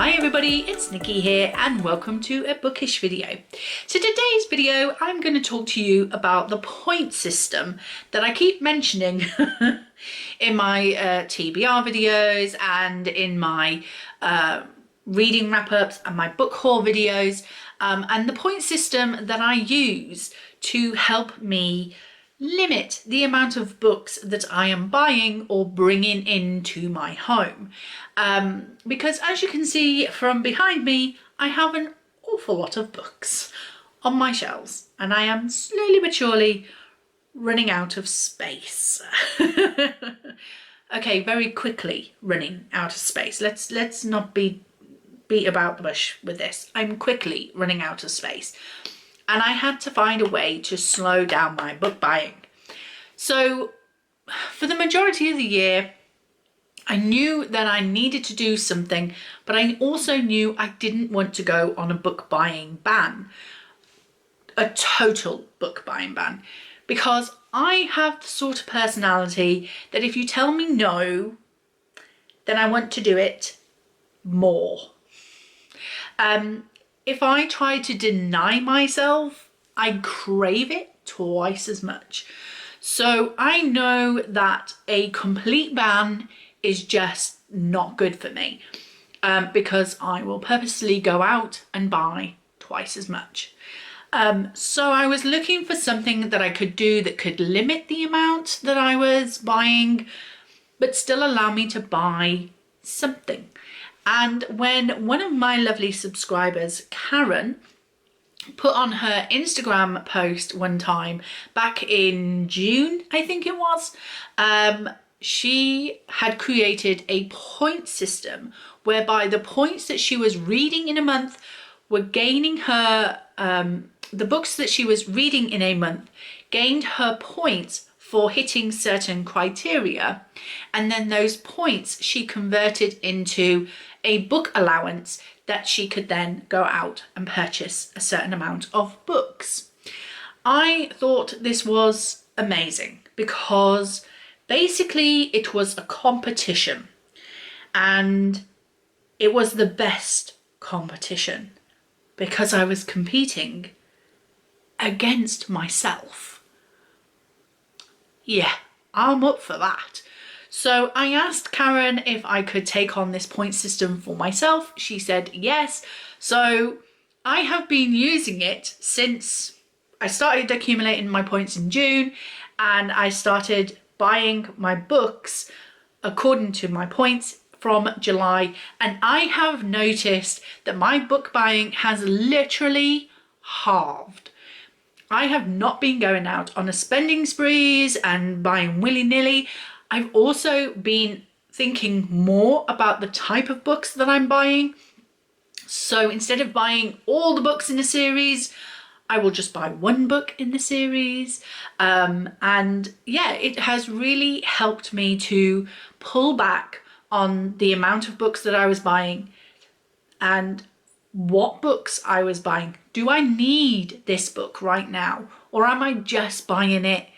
Hi everybody, it's Nikki here and welcome to a bookish video. So today's video I'm going to talk to you about the point system that I keep mentioning in my TBR videos and in my reading wrap-ups and my book haul videos, and the point system that I use to help me limit the amount of books that I am buying or bringing into my home. Because as you can see from behind me, I have an awful lot of books on my shelves and I am slowly but surely running out of space. Okay, very quickly running out of space. Let's not beat about the bush with this. I'm quickly running out of space. And I had to find a way to slow down my book buying. So for the majority of the year, I knew that I needed to do something, but I also knew I didn't want to go on a book buying ban, a total book buying ban, because I have the sort of personality that if you tell me no, then I want to do it more. If I try to deny myself, I crave it twice as much. So I know that a complete ban is just not good for me, because I will purposely go out and buy twice as much. So I was looking for something that I could do that could limit the amount that I was buying, but still allow me to buy something. And when one of my lovely subscribers, Karen, put on her Instagram post one time back in June, I think it was, she had created a point system whereby the points that she was reading in a month were gaining her, the books that she was reading in a month gained her points for hitting certain criteria, and then those points she converted into a book allowance that she could then go out and purchase a certain amount of books. I thought this was amazing because basically it was a competition, and it was the best competition because I was competing against myself. Yeah, I'm up for that. So I asked Karen if I could take on this point system for myself. She said yes. So I have been using it since I started accumulating my points in June, and I started buying my books according to my points from July. And I have noticed that my book buying has literally halved. I have not been going out on a spending sprees and buying willy-nilly. I've also been thinking more about the type of books that I'm buying. So instead of buying all the books in a series, I will just buy one book in the series. And yeah, it has really helped me to pull back on the amount of books that I was buying and what books I was buying. Do I need this book right now? Or am I just buying it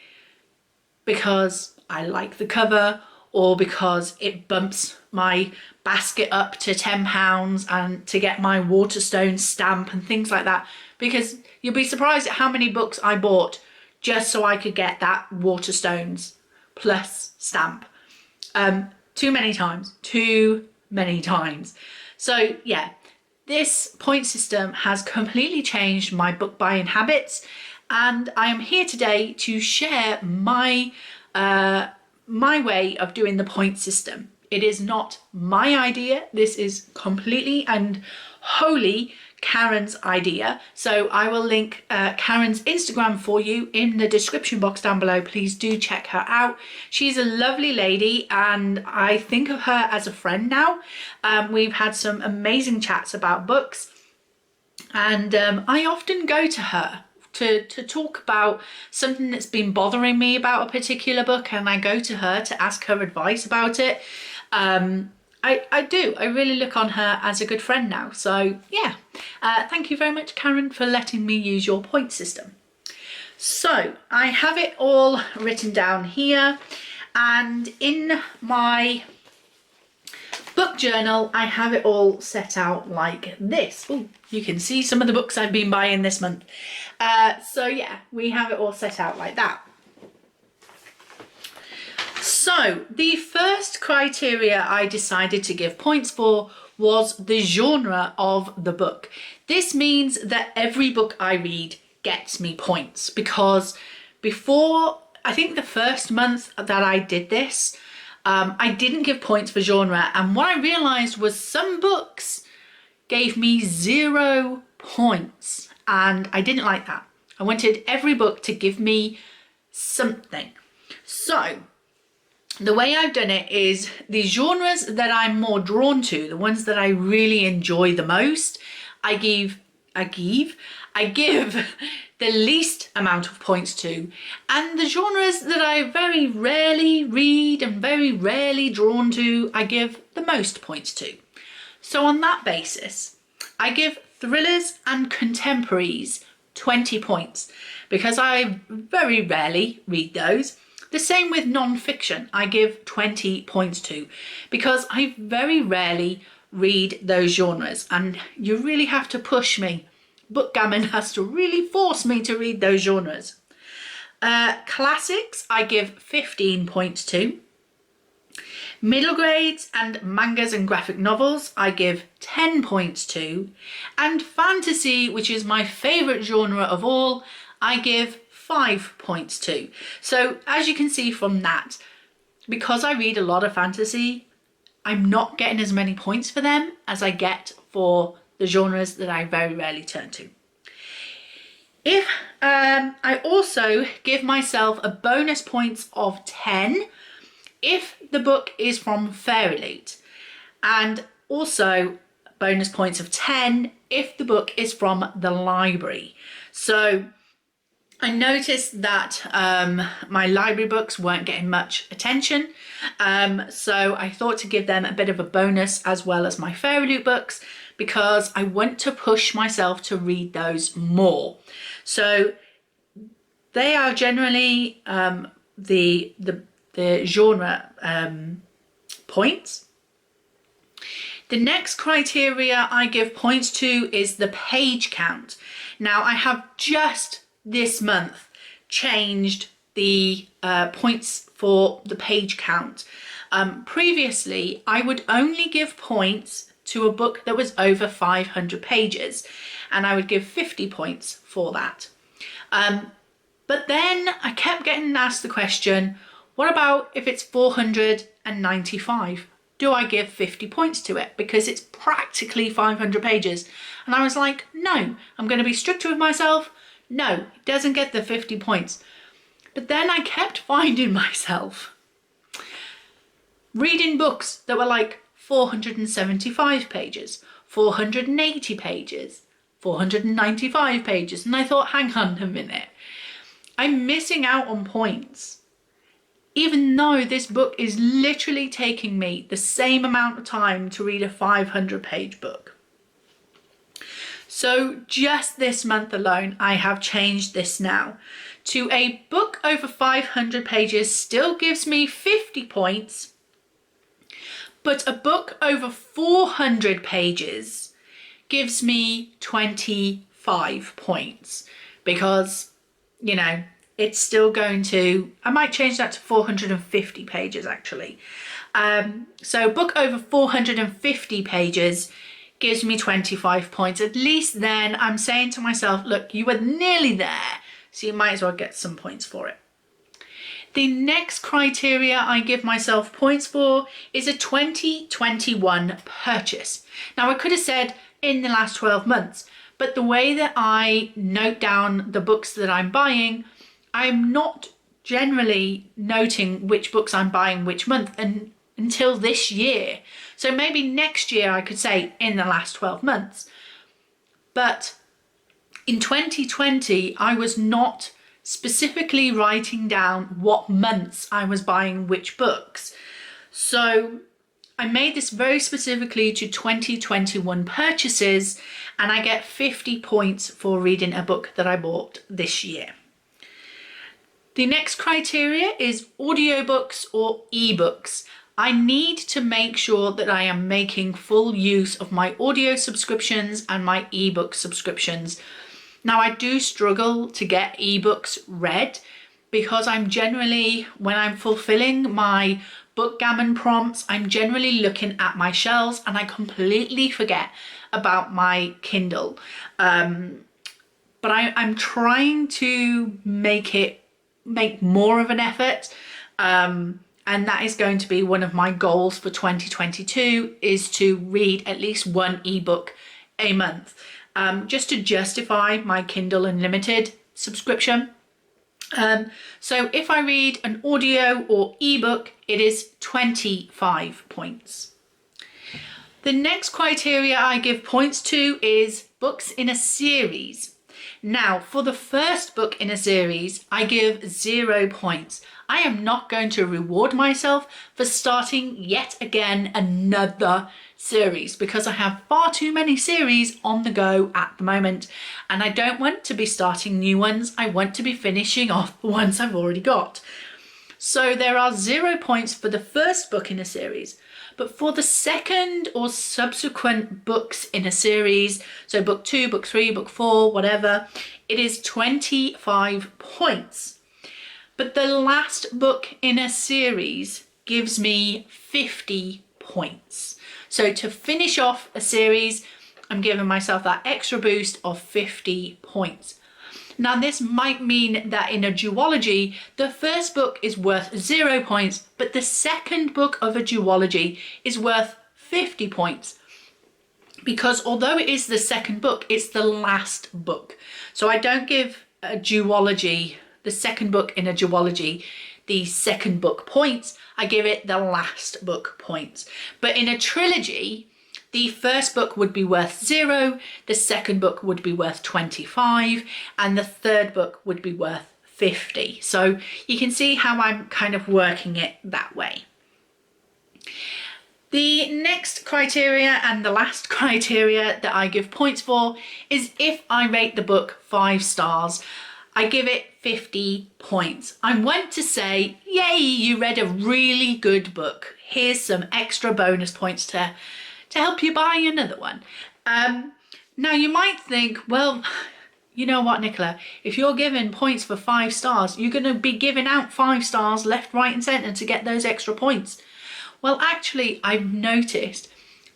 because I like the cover, or because it bumps my basket up to £10 and to get my Waterstone stamp and things like that? Because you'll be surprised at how many books I bought just so I could get that Waterstones plus stamp. Too many times. So yeah, this point system has completely changed my book buying habits, and I am here today to share my way of doing the point system. It is not my idea. This is completely and wholly Karen's idea. So I will link Karen's Instagram for you in the description box down below. Please do check her out. She's a lovely lady and I think of her as a friend now. We've had some amazing chats about books, and I often go to her to talk about something that's been bothering me about a particular book, and I go to her to ask her advice about it. I really look on her as a good friend now. So yeah, thank you very much, Karen, for letting me use your point system. So I have it all written down here, and in my Book journal, I have it all set out like this. Ooh, you can see some of the books I've been buying this month. So yeah, we have it all set out like that. So the first criteria I decided to give points for was the genre of the book. This means that every book I read gets me points, because before, I think the first month that I did this, I didn't give points for genre, and what I realised was some books gave me 0 points, and I didn't like that. I wanted every book to give me something. So the way I've done it is the genres that I'm more drawn to, the ones that I really enjoy the most, I give the least amount of points to, and the genres that I very rarely read and very rarely drawn to, I give the most points to. So on that basis, I give thrillers and contemporaries 20 points, because I very rarely read those. The same with non-fiction, I give 20 points to, because I very rarely read those genres, and you really have to push me. Bookgammon has to really force me to read those genres. Classics, I give 15 points to. Middle grades and mangas and graphic novels, I give 10 points to. And fantasy, which is my favourite genre of all, I give 5 points to. So as you can see from that, because I read a lot of fantasy, I'm not getting as many points for them as I get for the genres that I very rarely turn to. If I also give myself a bonus points of 10 if the book is from Fairyloot, and also bonus points of 10 if the book is from the library. So I noticed that my library books weren't getting much attention, so I thought to give them a bit of a bonus as well as my Fairyloot books, because I want to push myself to read those more. So they are generally the genre points. The next criteria I give points to is the page count. Now I have just this month changed the points for the page count. Previously I would only give points to a book that was over 500 pages, and I would give 50 points for that. But then I kept getting asked the question, what about if it's 495? Do I give 50 points to it because it's practically 500 pages? And I was like, no, I'm going to be strict with myself. No, it doesn't get the 50 points. But then I kept finding myself reading books that were like 475 pages, 480 pages, 495 pages. And I thought, hang on a minute, I'm missing out on points. Even though this book is literally taking me the same amount of time to read a 500-page book. So just this month alone, I have changed this now to a book over 500 pages still gives me 50 points, but a book over 400 pages gives me 25 points, because, you know, it's still going to, I might change that to 450 pages actually. So book over 450 pages gives me 25 points. At least then I'm saying to myself, look, you were nearly there, so you might as well get some points for it. The next criteria I give myself points for is a 2021 purchase. Now I could have said in the last 12 months, but the way that I note down the books that I'm buying, I'm not generally noting which books I'm buying which month until this year. So maybe next year I could say in the last 12 months. But in 2020, I was not specifically writing down what months I was buying which books. So I made this very specifically to 2021 purchases, and I get 50 points for reading a book that I bought this year. The next criteria is audiobooks or ebooks. I need to make sure that I am making full use of my audio subscriptions and my ebook subscriptions. Now, I do struggle to get ebooks read because I'm generally, when I'm fulfilling my bookgammon prompts, I'm generally looking at my shelves and I completely forget about my Kindle. But I'm trying to make more of an effort. And that is going to be one of my goals for 2022, is to read at least one ebook a month, just to justify my Kindle Unlimited subscription. So if I read an audio or ebook, it is 25 points. The next criteria I give points to is books in a series. Now, for the first book in a series, I give 0 points. I am not going to reward myself for starting yet again another series because I have far too many series on the go at the moment, and I don't want to be starting new ones. I want to be finishing off the ones I've already got. So there are 0 points for the first book in a series. But for the second or subsequent books in a series, so book 2, book 3, book 4, whatever, it is 25 points. But the last book in a series gives me 50 points. So to finish off a series, I'm giving myself that extra boost of 50 points. Now, this might mean that in a duology, the first book is worth 0 points, but the second book of a duology is worth 50 points. Because although it is the second book, it's the last book. So I don't give a duology, the second book in a duology, the second book points. I give it the last book points. But in a trilogy, the first book would be worth 0, the second book would be worth 25, and the third book would be worth 50. So you can see how I'm kind of working it that way. The next criteria and the last criteria that I give points for is if I rate the book 5 stars, I give it 50 points. I want to say, yay, you read a really good book. Here's some extra bonus points to help you buy another one. Now you might think, well, you know what, Nicola, if you're giving points for 5 stars, you're going to be giving out 5 stars left, right and centre to get those extra points. Well, actually, I've noticed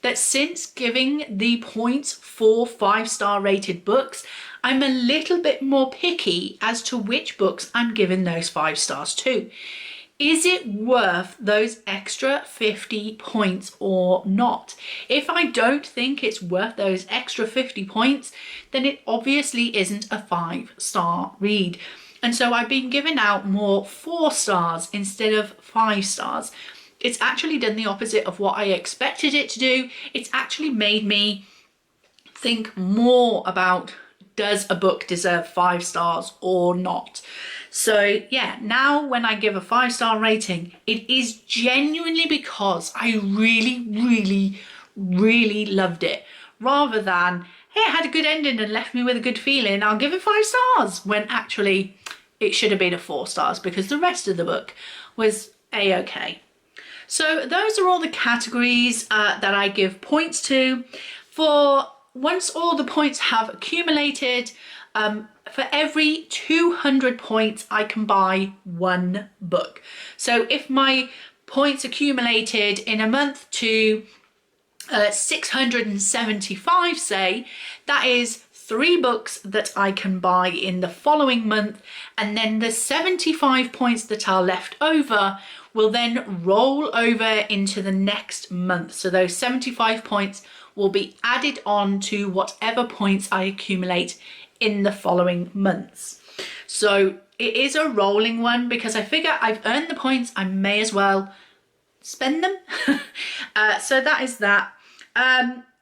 that since giving the points for 5-star rated books, I'm a little bit more picky as to which books I'm giving those 5 stars to. Is it worth those extra 50 points or not? If I don't think it's worth those extra 50 points, then it obviously isn't a 5-star read. And so I've been giving out more 4 stars instead of 5 stars. It's actually done the opposite of what I expected it to do. It's actually made me think more about, does a book deserve 5 stars or not? So yeah, now when I give a 5-star rating, it is genuinely because I really loved it, rather than, hey, it had a good ending and left me with a good feeling, I'll give it 5 stars, when actually it should have been a 4 stars because the rest of the book was a-okay. So those are all the categories that I give points to. For once all the points have accumulated, for every 200 points, I can buy 1 book. So if my points accumulated in a month to 675, say, that is 3 books that I can buy in the following month, and then the 75 points that are left over will then roll over into the next month. So those 75 points will be added on to whatever points I accumulate in the following months. So it is a rolling one because I figure I've earned the points, I may as well spend them. So that is that.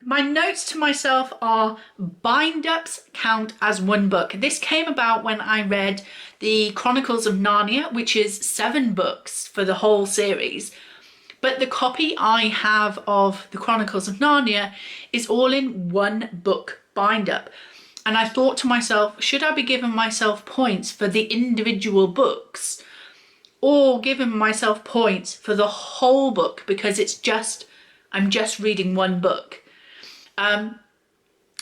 My notes to myself are bind-ups count as 1 book. This came about when I read the Chronicles of Narnia, which is 7 books for the whole series. But the copy I have of the Chronicles of Narnia is all in 1 book bind-up. And I thought to myself, should I be giving myself points for the individual books? or giving myself points for the whole book because I'm just reading one book.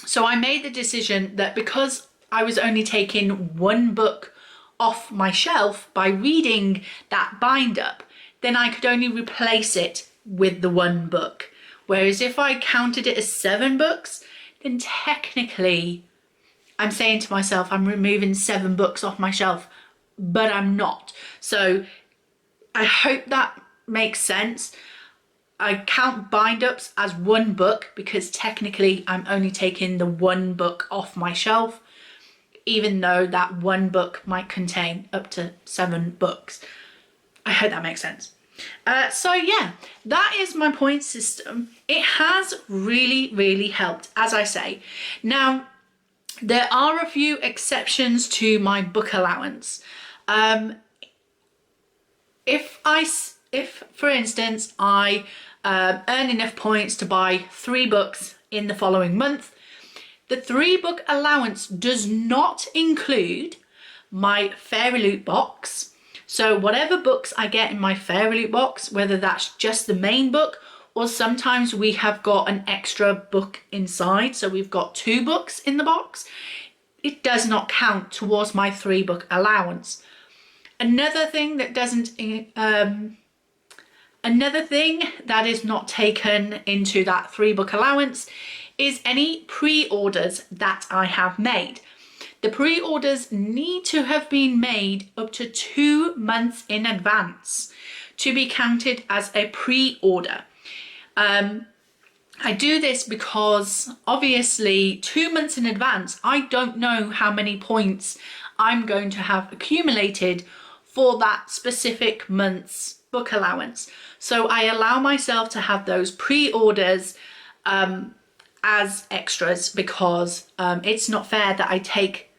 So I made the decision that because I was only taking one book off my shelf by reading that bind up, then I could only replace it with the one book. Whereas if I counted it as 7 books, then technically I'm saying to myself, I'm removing 7 books off my shelf, but I'm not. So I hope that makes sense. I count bind-ups as one book because technically I'm only taking the one book off my shelf, even though that one book might contain up to 7 books. I hope that makes sense. So yeah, that is my point system. It has really helped, as I say. Now, there are a few exceptions to my book allowance. If for instance I earn enough points to buy 3 books in the following month, the 3 book allowance does not include my Fairy Loot box. So whatever books I get in my Fairy Loot box, whether that's just the main book or sometimes we have got an extra book inside, so we've got 2 books in the box, it does not count towards my 3 book allowance. Another thing that is not taken into that 3 book allowance is any pre-orders that I have made. The pre-orders need to have been made up to 2 months in advance to be counted as a pre-order. I do this because obviously 2 months in advance, I don't know how many points I'm going to have accumulated for that specific month's book allowance. So I allow myself to have those pre-orders as extras because it's not fair that I take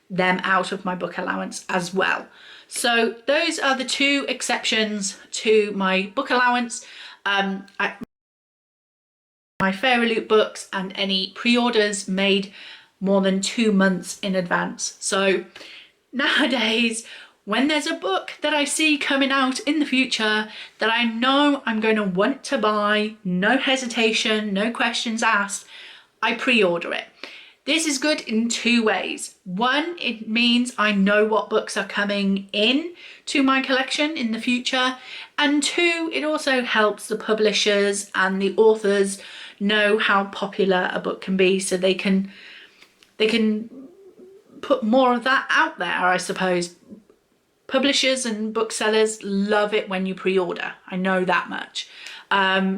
them out of my book allowance as well. So those are the 2 exceptions to my book allowance. My Fairy Loot books and any pre-orders made more than 2 months in advance. So nowadays, when there's a book that I see coming out in the future that I know I'm going to want to buy, no hesitation, no questions asked, I pre-order it. This is good in 2 ways. 1, it means I know what books are coming in to my collection in the future. And 2, it also helps the publishers and the authors know how popular a book can be, so they can put more of that out there, I suppose. Publishers and booksellers love it when you pre-order. I know that much.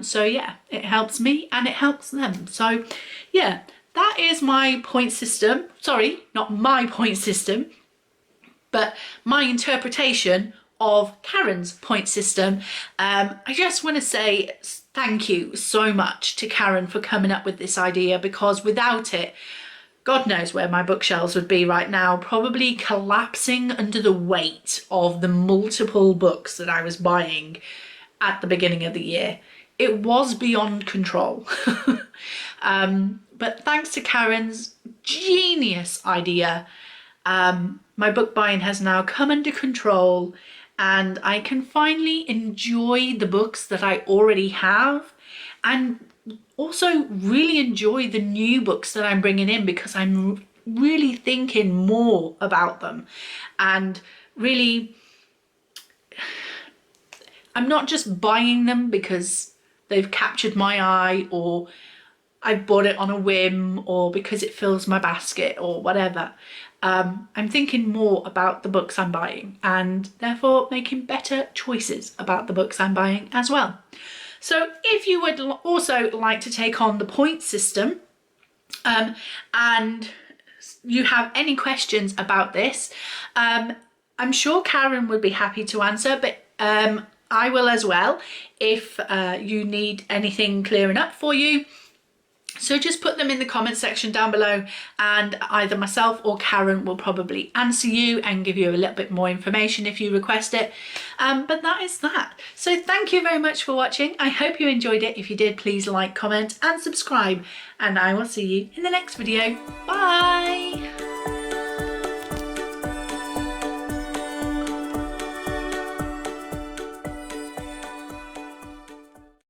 So yeah, it helps me and it helps them. So yeah, that is my point system. Sorry, not my point system, but my interpretation of Karen's point system. I just want to say thank you so much to Karen for coming up with this idea, because without it, God knows where my bookshelves would be right now, probably collapsing under the weight of the multiple books that I was buying at the beginning of the year. It was beyond control. But thanks to Karen's genius idea, my book buying has now come under control and I can finally enjoy the books that I already have and also really enjoy the new books that I'm bringing in, because I'm really thinking more about them and really, I'm not just buying them because they've captured my eye or I bought it on a whim or because it fills my basket or whatever. I'm thinking more about the books I'm buying and therefore making better choices about the books I'm buying as well. So if you would also like to take on the point system and you have any questions about this, I'm sure Karen would be happy to answer, but I will as well if you need anything clearing up for you. So just put them in the comment section down below and either myself or Karen will probably answer you and give you a little bit more information if you request it. But that is that. So thank you very much for watching. I hope you enjoyed it. If you did, please like, comment and subscribe, and I will see you in the next video. Bye!